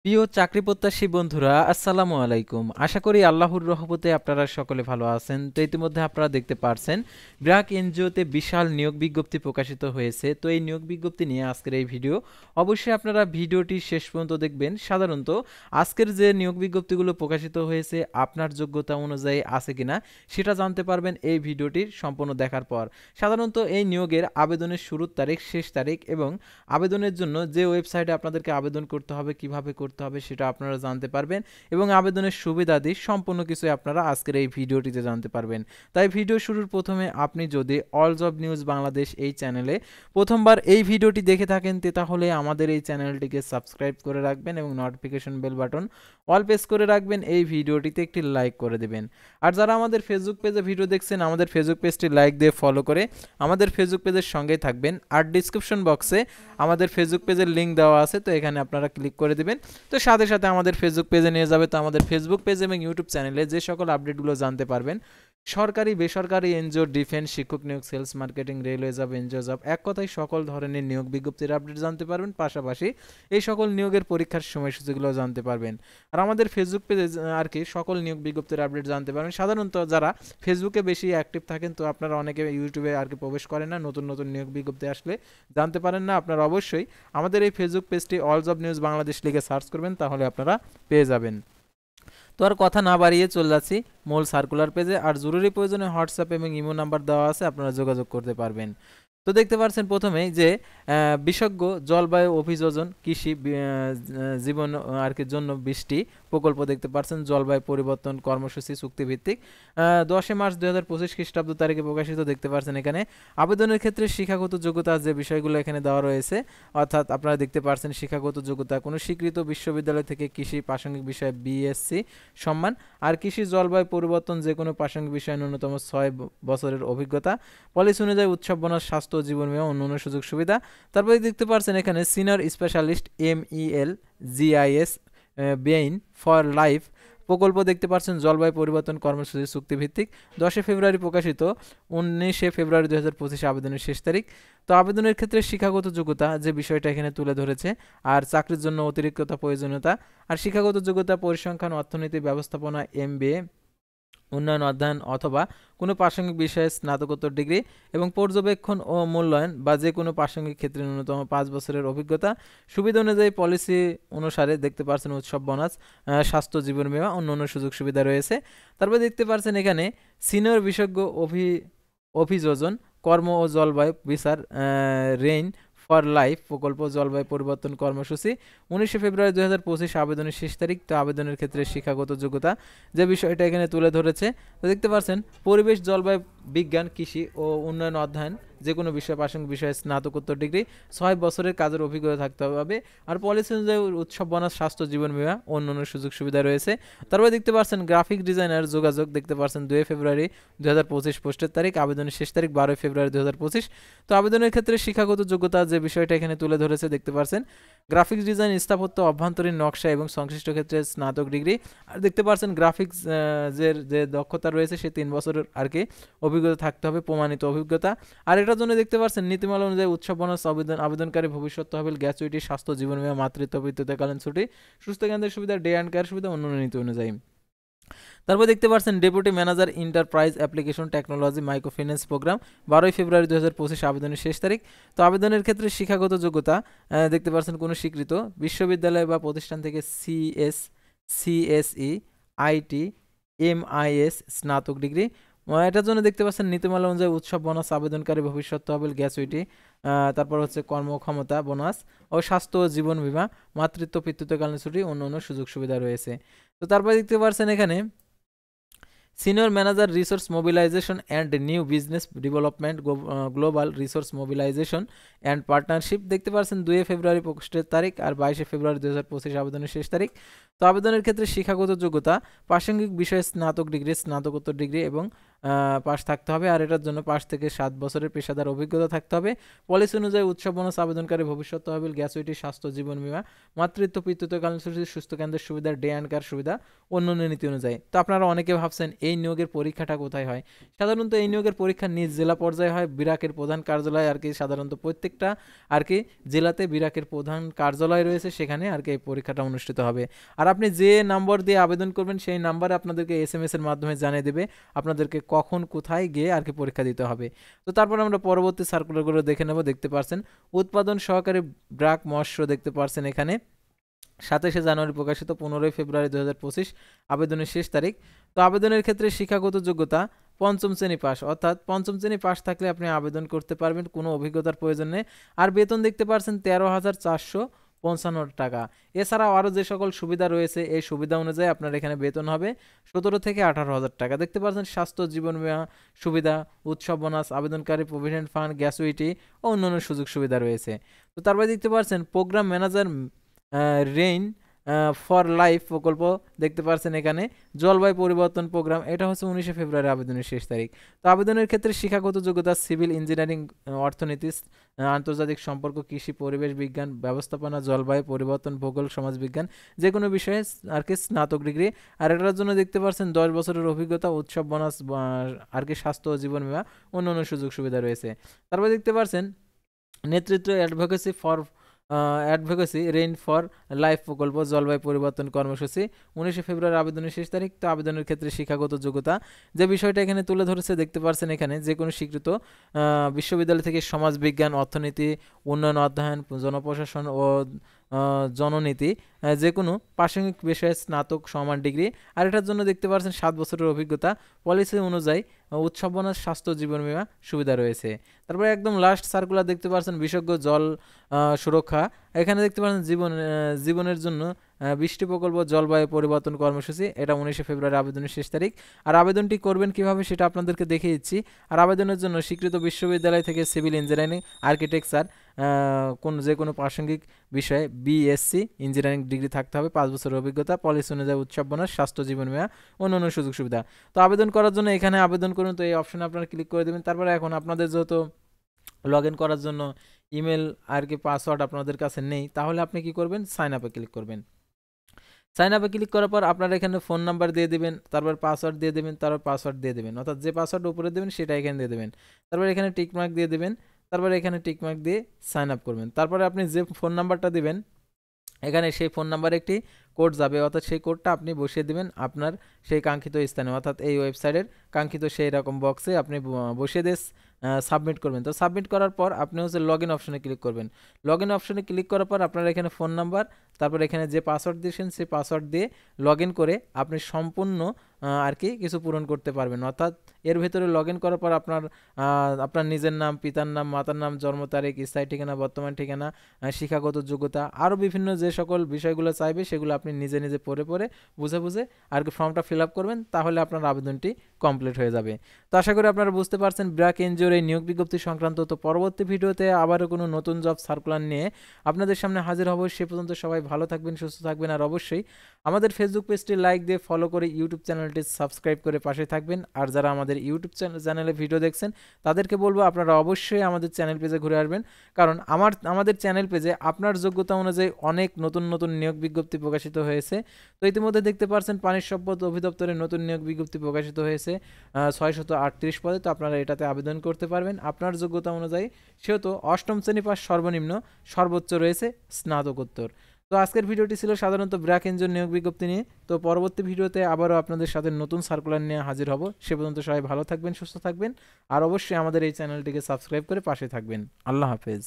প্রিয় চাকরি প্রত্যাশী বন্ধুরা, আসসালামু আলাইকুম। আশা করি আল্লাহর রহমতে আপনারা সকলে ভালো আছেন। তো ইতিমধ্যে আপনারা দেখতে পারছেন ব্র্যাক এনজিওতে বিশাল নিয়োগ বিজ্ঞপ্তি প্রকাশিত হয়েছে। তো এই নিয়োগ বিজ্ঞপ্তি নিয়ে আজকের এই ভিডিও। অবশ্যই আপনারা ভিডিওটি শেষ পর্যন্ত দেখবেন। সাধারণত আজকের যে নিয়োগ বিজ্ঞপ্তিগুলো প্রকাশিত হয়েছে আপনার যোগ্যতা অনুযায়ী আছে কিনা সেটা জানতে পারবেন এই ভিডিওটির সম্পূর্ণ দেখার পর। সাধারণত এই নিয়োগের আবেদনের শুরুর তারিখ, শেষ তারিখ এবং আবেদনের জন্য যে ওয়েবসাইটে আপনাদেরকে আবেদন করতে হবে, কিভাবে করতে হবে সেটা আপনারা জানতে পারবেন এবং আবেদনের সুবিধাদি সম্পূর্ণ কিছু আপনারা আজকের এই ভিডিওটিতে জানতে পারবেন। তাই ভিডিও শুরুর প্রথমে আপনি যদি অল জব নিউজ বাংলাদেশ এই চ্যানেলে প্রথমবার এই ভিডিওটি দেখে থাকেন তাহলে আমাদের এই চ্যানেলটিকে সাবস্ক্রাইব করে রাখবেন এবং notification bell button all press করে রাখবেন। এই ভিডিওটিতে একটি লাইক করে দেবেন। আর যারা আমাদের ফেসবুক পেজে ভিডিও দেখছেন আমাদের ফেসবুক পেজটি লাইক দিয়ে ফলো করে আমাদের ফেসবুক পেজের সঙ্গেই থাকবেন। আর ডিসক্রিপশন বক্সে আমাদের ফেসবুক পেজের লিঙ্ক দেওয়া আছে, তো এখানে আপনারা ক্লিক করে দিবেন। তো সাথে সাথে আমাদের ফেসবুক পেজে নিয়ে যাবে। তো আমাদের ফেসবুক পেজ এবং ইউটিউব চ্যানেলে যে সকল আপডেটগুলো জানতে পারবেন, সরকারি বেসরকারি এনজিও, ডিফেন্স, শিক্ষক নিয়োগ, sales, marketing, railway job, NGO job, এক কথায় সকল ধরনের নিয়োগ বিজ্ঞপ্তির আপডেট জানতে পারবেন। পাশাপাশি এই সকল নিয়োগের পরীক্ষার সময়সূচিগুলো জানতে পারবেন। আর আমাদের ফেসবুক পেজে আর কি সকল নিয়োগ বিজ্ঞপ্তির আপডেট জানতে পারবেন। সাধারণত যারা ফেসবুকে বেশি অ্যাক্টিভ থাকেন, তো আপনারা অনেকে ইউটিউবে আর কি প্রবেশ করেন না, নতুন নতুন নিয়োগ বিজ্ঞপ্তি আসলে জানতে পারেন না। আপনারা অবশ্যই আমাদের এই ফেসবুক পেজটি অল জব নিউজ বাংলাদেশ লিখে সার্চ করবেন, তাহলে আপনারা পেয়ে যাবেন। তো আর কথা না বাড়িয়ে চলে যাচ্ছি মূল সার্কুলার পেজে। আর জরুরি প্রয়োজনে হোয়াটসঅ্যাপ এবং ইমো নাম্বার দেওয়া আছে, আপনারা যোগাযোগ করতে পারবেন। তো দেখতে পাচ্ছেন প্রথমেই যে বিশেষজ্ঞ জলবায়ু অভিযোজন কৃষি জীবন আর কি জন্য বৃষ্টি প্রকল্প দেখতে পাচ্ছেন, জলবায়ু পরিবর্তন কর্মসূচি চুক্তিভিত্তিক 10 মার্চ 2025 খ্রিস্টাব্দ তারিখে প্রকাশিত। দেখতে পাচ্ছেন এখানে আবেদনের ক্ষেত্রে শিক্ষাগত যোগ্যতা যে বিষয়গুলো এখানে দেওয়া রয়েছে, অর্থাৎ আপনারা দেখতে পাচ্ছেন শিক্ষাগত যোগ্যতা কোনো স্বীকৃত বিশ্ববিদ্যালয় থেকে কৃষি প্রাসঙ্গিক বিষয়ে বিএসসি সম্মান, আর কৃষি জলবায়ু পরিবর্তন যে কোনো প্রাসঙ্গিক বিষয়ে ন্যূনতম 6 বছরের অভিজ্ঞতা, পলিসি অনুযায়ী উৎসব বোনাস, স্বাস্থ্য, জীবন বীমা, অন্যান্য সুযোগ সুবিধা। তারপরে দেখতে পাচ্ছেন এখানে senior specialist MEL GIS Ben for life প্রকল্প দেখতে পাচ্ছেন, জলবায়ু পরিবর্তন কর্মসূচি চুক্তিভিত্তিক, 10 ফেব্রুয়ারি প্রকাশিত, 19 ফেব্রুয়ারি 2025 আবেদনের শেষ তারিখ। তো আবেদনের ক্ষেত্রে শিক্ষাগত যোগ্যতা যে বিষয়টা এখানে তুলে ধরেছে, আর চাকরির জন্য অতিরিক্ততা প্রয়োজনীয়তা, আর শিক্ষাগত যোগ্যতা পরিসংখ্যান, অর্থনীতি, ব্যবস্থাপনা, MBA, উন্নয়ন অধ্যয়ন অথবা কোনো প্রাসঙ্গিক বিষয়ে স্নাতকোত্তর ডিগ্রি এবং পর্যবেক্ষণ ও মূল্যায়ন বা যে কোনো প্রাসঙ্গিক ক্ষেত্রে ন্যূনতম 5 বছরের অভিজ্ঞতা। সুবিধা অনুযায়ী পলিসি অনুসারে দেখতে পাচ্ছেন উৎসব বোনাস, স্বাস্থ্য, জীবন বীমা, অন্যান্য সুযোগ সুবিধা রয়েছে। তারপরে দেখতে পাচ্ছেন এখানে সিনিয়র বিশেষজ্ঞ অভিযোজন কর্ম ও জলবায়ু বিচার রেইন ফর লাইফ প্রকল্প, জলবায়ু পরিবর্তন কর্মসূচি, 19 ফেব্রুয়ারি 2025 আবেদনের শেষ তারিখ। তো আবেদনের ক্ষেত্রে শিক্ষাগত যোগ্যতা যে বিষয়টা এখানে তুলে ধরেছে, তো দেখতে পাচ্ছেন পরিবেশ, জলবায়ু বিজ্ঞান, কৃষি ও উন্নয়ন অধ্যয়ন যে কোনো বিষয় প্রাসঙ্গিক বিষয়ে স্নাতকোত্তর ডিগ্রি, 6 বছরের কাজের অভিজ্ঞতা থাকতে হবে, আর পলিসি অনুযায়ী উৎসব বোনাস, স্বাস্থ্য, জীবন বীমা, অন্যান্য সুযোগ সুবিধা রয়েছে। তারপরে দেখতে পাচ্ছেন গ্রাফিক ডিজাইনার যোগাযোগ দেখতে পাচ্ছেন 2 ফেব্রুয়ারি 2025 পোস্টের তারিখ, আবেদনের শেষ তারিখ 12 ফেব্রুয়ারি 2025। তো আবেদনের ক্ষেত্রে শিক্ষাগত যোগ্যতা যে বিষয়টা এখানে তুলে ধরেছে দেখতে পাচ্ছেন গ্রাফিক্স ডিজাইন, স্থাপত্য, অভ্যন্তরীণ নকশা এবং সংশ্লিষ্ট ক্ষেত্রে স্নাতক ডিগ্রি। আর দেখতে পাচ্ছেন গ্রাফিক্স যে দক্ষতা রয়েছে সে 3 বছরের আর কি অভিজ্ঞতা থাকতে হবে, প্রমাণিত অভিজ্ঞতা। আর এটার জন্য দেখতে পাচ্ছেন নীতিমালা অনুযায়ী উৎসব বোনাস আবেদনকারী ভবিষ্যৎ তহবিল, গ্র্যাচুইটি, স্বাস্থ্য, জীবন বীমা, মাতৃত্ব পিতৃত্বকালীন ছুটি, সুস্থ কেন্দ্রের সুবিধা, ডে অ্যান্ড কেয়ার সুবিধা, অন্যান্য নীতি অনুযায়ী। তারপর দেখতে পাচ্ছেন deputy manager enterprise application technology micro finance program, 12 ফেব্রুয়ারি 2025 আবেদনের শেষ তারিখ। তো আবেদনের ক্ষেত্রে শিক্ষাগত যোগ্যতা দেখতে পাচ্ছেন কোনো স্বীকৃত বিশ্ববিদ্যালয় বা প্রতিষ্ঠান থেকে CSE IT MIS স্নাতক ডিগ্রি। এটার জন্য দেখতে পাচ্ছেন নীতিমালা অনুযায়ী উৎসব বোনাস আবেদনকারী ভবিষ্যৎ তহবিল, গ্র্যাচুইটি, তারপর হচ্ছে কর্মক্ষমতা বোনাস ও স্বাস্থ্য ও জীবন বীমা, মাতৃত্ব পিতৃত্বকালীন ছুটি, অন্যান্য সুযোগ সুবিধা রয়েছে। তো তারপরে দেখতে পাচ্ছেন এখানে senior manager resource mobilisation and new business development, global resource mobilisation and partnership দেখতে পাচ্ছেন 2 ফেব্রুয়ারি পোস্টের তারিখ আর 22 ফেব্রুয়ারি 2025 আবেদনের শেষ তারিখ। তো আবেদনের ক্ষেত্রে শিক্ষাগত যোগ্যতা প্রাসঙ্গিক বিষয়ে স্নাতক ডিগ্রি, স্নাতকোত্তর ডিগ্রি এবং পাস থাকতে হবে, আর এটার জন্য 5 থেকে 7 বছরের পেশাদার অভিজ্ঞতা থাকতে হবে। পলিসি অনুযায়ী উৎসব বোনাস আবেদনকারী ভবিষ্যৎ তহবিল, গ্যাচুইটি, স্বাস্থ্য জীবন বীমা, মাতৃত্ব পিতৃত্বকালীন ছুটি, সুস্থ কেন্দ্রের সুবিধা, ডে অ্যান্ড কেয়ার সুবিধা, অন্যান্য নীতি অনুযায়ী। তো আপনারা অনেকে ভাবছেন এই নিয়োগের পরীক্ষাটা কোথায় হয়। সাধারণত এই নিয়োগের পরীক্ষা নিজ জেলা পর্যায়ে হয়, বিরাকের প্রধান কার্যালয় আর কি, সাধারণত প্রত্যেকটা আর কি জেলাতে বিরাকের প্রধান কার্যালয় রয়েছে, সেখানে আর কি এই পরীক্ষাটা অনুষ্ঠিত হবে। আর আপনি যে নাম্বার দিয়ে আবেদন করবেন সেই নাম্বারে আপনাদেরকে SMS এর মাধ্যমে জানিয়ে দেবে আপনাদেরকে কখন কোথায় গিয়ে আর কি পরীক্ষা দিতে হবে। তো তারপর আমরা পরবর্তী সার্কুলারগুলো দেখে নেব। দেখতে পাচ্ছেন উৎপাদন সহকারী ব্রাক মৎস্য, দেখতে পাচ্ছেন এখানে 27শে জানুয়ারি প্রকাশিত, 15ই ফেব্রুয়ারি 2025 আবেদনের শেষ তারিখ। তো আবেদনের ক্ষেত্রে শিক্ষাগত যোগ্যতা 5ম শ্রেণী পাস, অর্থাৎ 5ম শ্রেণী পাস থাকলে আপনি আবেদন করতে পারবেন, কোনো অভিজ্ঞতার প্রয়োজন নেই। আর বেতন দেখতে পাচ্ছেন 13,455 টাকা। এছাড়াও আরও যে সকল সুবিধা রয়েছে এই সুবিধা অনুযায়ী আপনার এখানে বেতন হবে 17 থেকে 18,000 টাকা। দেখতে পাচ্ছেন স্বাস্থ্য জীবন বীমা সুবিধা, উৎসব বোনাস, আবেদনকারী প্রভিডেন্ট ফান্ড, গ্যাচুইটি ও অন্যান্য সুযোগ সুবিধা রয়েছে। তো তারপরে দেখতে পাচ্ছেন programme manager rain for life প্রকল্প, দেখতে পাচ্ছেন এখানে জলবায়ু পরিবর্তন প্রোগ্রাম, এটা হচ্ছে 19শে ফেব্রুয়ারি আবেদনের শেষ তারিখ। তো আবেদনের ক্ষেত্রে শিক্ষাগত যোগ্যতা সিভিল ইঞ্জিনিয়ারিং, অর্থনীতি, আন্তর্জাতিক সম্পর্ক, কৃষি, পরিবেশ বিজ্ঞান, ব্যবস্থাপনা, জলবায়ু পরিবর্তন, ভূগোল, সমাজবিজ্ঞান, যে কোনো বিষয়ে আর কি স্নাতক ডিগ্রি। আর এটার জন্য দেখতে পাচ্ছেন 10 বছরের অভিজ্ঞতা, উৎসব বোনাস আর কি স্বাস্থ্য ও জীবন বীমা, অন্যান্য সুযোগ সুবিধা রয়েছে। তারপর দেখতে পাচ্ছেন নেতৃত্ব অ্যাডভোকেসি রেইন ফর লাইফ প্রকল্প, জলবায়ু পরিবর্তন কর্মসূচি, 19শে ফেব্রুয়ারি আবেদনের শেষ তারিখ। তো আবেদনের ক্ষেত্রে শিক্ষাগত যোগ্যতা যে বিষয়টা এখানে তুলে ধরেছে, দেখতে পাচ্ছেন এখানে যে কোনো স্বীকৃত বিশ্ববিদ্যালয় থেকে সমাজবিজ্ঞান, অর্থনীতি, উন্নয়ন অধ্যয়ন, জনপ্রশাসন ও জননীতি, যে কোনো প্রাসঙ্গিক বিষয়ে স্নাতক সমান ডিগ্রি। আর এটার জন্য দেখতে পাচ্ছেন 7 বছরের অভিজ্ঞতা। পলিসি অনুযায়ী উৎসব বোনাস, স্বাস্থ্য জীবন বীমা সুবিধা রয়েছে। তারপরে একদম লাস্ট সার্কুলার দেখতে পাচ্ছেন বিশেষজ্ঞ জল সুরক্ষা, এখানে দেখতে পাচ্ছেন জীবনের জন্য বৃষ্টি প্রকল্প, জলবায়ু পরিবর্তন কর্মসূচি, এটা 19শে ফেব্রুয়ারি আবেদনের শেষ তারিখ। আর আবেদনটি করবেন কিভাবে সেটা আপনাদেরকে দেখিয়ে দিচ্ছি। আর আবেদনের জন্য স্বীকৃত বিশ্ববিদ্যালয় থেকে সিভিল ইঞ্জিনিয়ারিং, আর্কিটেকচার, যে কোনো প্রাসঙ্গিক বিষয়ে BSc ইঞ্জিনিয়ারিং ডিগ্রি থাকতে হবে, 5 বছরের অভিজ্ঞতা, পলিসি অনুযায়ী উৎসব বোনাস, স্বাস্থ্য জীবন বীমা, অন্যান্য সুযোগ সুবিধা। তো আবেদন করার জন্য এখানে আবেদন করুন, তো এই অপশনে আপনারা ক্লিক করে দেবেন। তারপরে এখন আপনাদের যেহেতু লগ ইন করার জন্য ইমেল আর কি পাসওয়ার্ড আপনাদের কাছে নেই, তাহলে আপনি কি করবেন, সাইন আপে ক্লিক করবেন। সাইন আপে ক্লিক করার পর আপনারা এখানে ফোন নাম্বার দিয়ে দেবেন, তারপর পাসওয়ার্ড দিয়ে দেবেন, তারপর পাসওয়ার্ড দিয়ে দেবেন, অর্থাৎ যে পাসওয়ার্ড উপরে দেবেন সেটা এখানে দিয়ে দেবেন। তারপর এখানে টিক মার্ক দিয়ে দেবেন, তারপর এখানে টিক মার্ক দিয়ে সাইন আপ করবেন। তারপরে আপনি যে ফোন নাম্বারটা দিবেন এখানে সেই ফোন নাম্বারে একটি কোড যাবে, অর্থাৎ সেই কোডটা আপনি বসিয়ে দেবেন আপনার সেই কাঙ্ক্ষিত স্থানে, অর্থাৎ এই ওয়েবসাইটের কাঙ্ক্ষিত সেই রকম বক্সে আপনি বসিয়ে দিয়ে সাবমিট করবেন। তো সাবমিট করার পর আপনি হচ্ছে লগ ইন অপশনে ক্লিক করবেন। লগ ইন অপশনে ক্লিক করার পর আপনার এখানে ফোন নাম্বার, তারপর এখানে যে পাসওয়ার্ড দিয়েছেন সেই পাসওয়ার্ড দিয়ে লগ ইন করে আপনি সম্পূর্ণ আর কি কিছু পূরণ করতে পারবেন। অর্থাৎ এর ভেতরে লগ ইন করার পর আপনার নিজের নাম, পিতার নাম, মাতার নাম, জন্ম তারিখ, স্থায়ী ঠিকানা, বর্তমান ঠিকানা, শিক্ষাগত যোগ্যতা, আরও বিভিন্ন যে সকল বিষয়গুলো চাইবে সেগুলো আপনি নিজে নিজে পড়ে বুঝে বুঝে আর কি ফর্মটা ফিল আপ করবেন, তাহলে আপনার আবেদনটি কমপ্লিট হয়ে যাবে। তো আশা করি আপনারা বুঝতে পারছেন ব্র্যাক এনজিওর এই নিয়োগ বিজ্ঞপ্তি সংক্রান্ত। তো পরবর্তী ভিডিওতে আবারও কোনো নতুন জব সার্কুলার নিয়ে আপনাদের সামনে হাজির হব। সে পর্যন্ত সবাই ভালো থাকবেন, সুস্থ থাকবেন, আর অবশ্যই আমাদের ফেসবুক পেজটি লাইক দিয়ে ফলো করে ইউটিউব চ্যানেলটি সাবস্ক্রাইব করে পাশে থাকবেন। আর যারা আমাদের ইউটিউব চ্যানেলে ভিডিও দেখছেন তাদেরকে বলবো আপনারা অবশ্যই আমাদের চ্যানেল পেজে ঘুরে আসবেন, কারণ আমাদের চ্যানেল পেজে আপনার যোগ্যতা অনুযায়ী অনেক নতুন নতুন নিয়োগ বিজ্ঞপ্তি প্রকাশিত হয়েছে। তো ইতিমধ্যে দেখতে পাচ্ছেন পানি সম্পদ অধিদপ্তরের নতুন নিয়োগ বিজ্ঞপ্তি প্রকাশিত হয়েছে 638 পদে। তো আপনারা এটাতে আবেদন করতে পারবেন আপনার যোগ্যতা অনুযায়ী, সেহেতু 8ম শ্রেণী পাস সর্বনিম্ন, সর্বোচ্চ রয়েছে স্নাতকোত্তর। তো আজকের ভিডিওটি ছিল সাধারণত ব্র্যাক এনজিওর নিয়োগ বিজ্ঞপ্তি নিয়ে। তো পরবর্তী ভিডিওতে আবারও আপনাদের সাথে নতুন সার্কুলার নিয়ে হাজির হব। সে পর্যন্ত সবাই ভালো থাকবেন, সুস্থ থাকবেন, আর অবশ্যই আমাদের এই চ্যানেলটিকে সাবস্ক্রাইব করে পাশে থাকবেন। আল্লাহ হাফেজ।